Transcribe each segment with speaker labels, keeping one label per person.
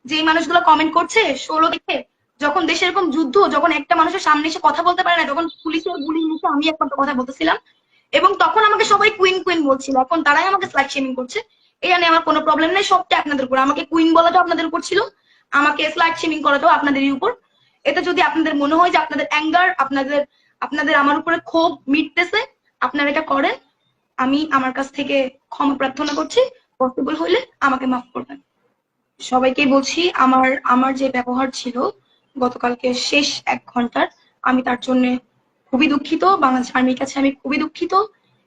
Speaker 1: যে মানুষগুলো কমেন্ট করছে 16 দেখে, যখন দেশে এরকম যুদ্ধ, যখন একটা মানুষের সামনে এসে কথা বলতে পারে না, তখন পুলিশের গুলি মুখে আমি একমাত্র কথা বলতেছিলাম, এবং তখন আমাকে সবাই কুইন কুইন বলছিল, এখন তারাই আমাকে স্লাট শেমিং করছে। এটা নিয়ে আমার কোনো প্রবলেম নেই, সবটা আপনাদের উপর। আমাকে কুইন বলাটাও আপনাদের উপর ছিল, আমাকে স্লাট শেমিং করাটাও আপনাদেরই উপর। এটা যদি আপনাদের মনে হয় যে আপনাদের অ্যাঙ্গার, আপনাদের আপনাদের আমার উপরে ক্ষোভ মিটতেছে, আপনারা এটা করেন। আমি আমার কাছ থেকে ক্ষমা প্রার্থনা করছি, পসিবল হইলে আমাকে মাফ করবেন। সবাইকে বলছি, আমার আমার যে ব্যবহার ছিল গতকালকে শেষ 1 ঘন্টার, আমি তার জন্য খুবই দুঃখিত। বাংলাদেশ আর্মির কাছে আমি খুবই দুঃখিত।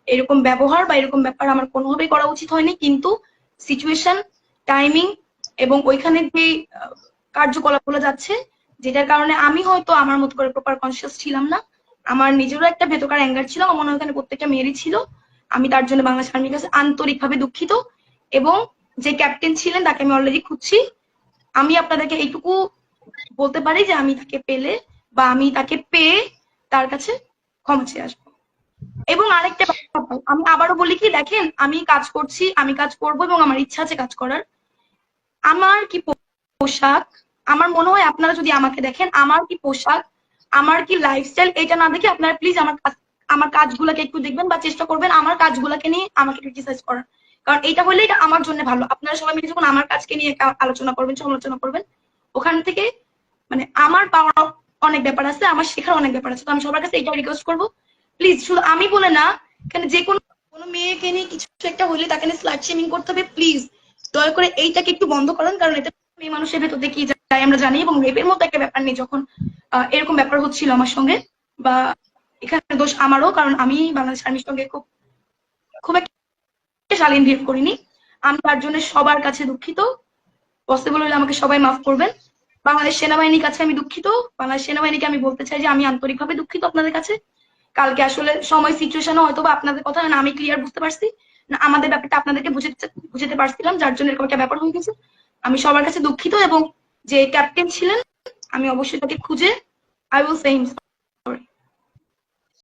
Speaker 1: এরকম ব্যবহার বা এরকম ব্যাপার আমার কোনোভাবেই করা উচিত হয়নি, কিন্তু সিচুয়েশন, টাইমিং এবং ওইখানে যে কার্যকলাপগুলো যাচ্ছে, যেটার কারণে আমি হয়তো আমার মতো করে প্রপার কনসিয়াস ছিলাম না। আমার নিজেরও একটা ভেতরকার অ্যাঙ্গার ছিল, আমার মনে হয় ওখানে প্রত্যেকটা মেয়েরই ছিল। আমি তার জন্য বাংলাদেশ আর্মির কাছে আন্তরিকভাবে দুঃখিত, এবং যে ক্যাপ্টেন ছিলেন তাকে আমি অলরেডি খুঁজছি। আমি আপনাদেরকে এইটুকু বলতে পারি যে আমি তাকে পেলে বা আমি তাকে পেয়ে তার কাছে ক্ষমা চেয়ে আসবো। এবং আরেকটা ব্যাপার, আমি আবারও বলি কি, দেখেন আমি কাজ করছি, আমি কাজ করব এবং আমার ইচ্ছা আছে কাজ করার। আমার কি পোশাক, আমার মনে হয় আপনারা যদি আমাকে দেখেন, আমার কি পোশাক, আমার কি লাইফস্টাইল, এটা না দেখে আপনারা প্লিজ আমার কাজগুলোকে একটু দেখবেন বা চেষ্টা করবেন আমার কাজগুলোকে নিয়ে আমাকে ক্রিটিসাইজ করার। কারণ এইটা হলে এটা আমার জন্য ভালো। আপনারা সবাই মিলে যখন আমার কাজকে নিয়ে আলোচনা করবেন, সমালোচনা করবেন, ওখান থেকে মানে আমার পাওয়ার অনেক ব্যাপার আছে, আমার শেখার অনেক ব্যাপার আছে। তো আমি সবার কাছে এটা রিকোয়েস্ট করবো, প্লিজ, শুধু আমি বলে না, এখানে যে কোনো মেয়েকে নিয়ে কিছু একটা হলে তাকে নিয়ে স্লাট শেমিং করতে হবে, প্লিজ দয়া করে এইটাকে একটু বন্ধ করেন। কারণ এটা মেয়ে মানুষের ভেতর দিয়ে কি যায় আমরা জানি, এবং রেপের মতো একটা ব্যাপার নেই যখন এরকম ব্যাপার হচ্ছিল আমার সঙ্গে, বা এখানে দোষ আমারও, কারণ আমি বাংলাদেশ আর্মির সঙ্গে খুব একটা শালীন বিহেভ করিনি। আমি তার জন্য সবার কাছে দুঃখিত। পসিবল হলে আমাকে সবাই মাফ করবেন। বাংলাদেশ সেনাবাহিনীর কাছে আমি দুঃখিত। বাংলাদেশ সেনাবাহিনীকে আমি বলতে চাই যে আমি আন্তরিকভাবে দুঃখিত আপনাদের কাছে। কালকে আসলে সময় সিচুয়েশনও হয়তো বা আপনাদের কথা না আমি ক্লিয়ার বুঝতে পারছি না, আমাদের ব্যাপারটা আপনাদেরকে বুঝাতে পারছিলাম, যার জন্য এরকম একটা ব্যাপার হয়ে গেছে। আমি সবার কাছে দুঃখিত, এবং যে ক্যাপ্টেন ছিলেন আমি অবশ্যই তাকে খুঁজে আই উইল সে হিম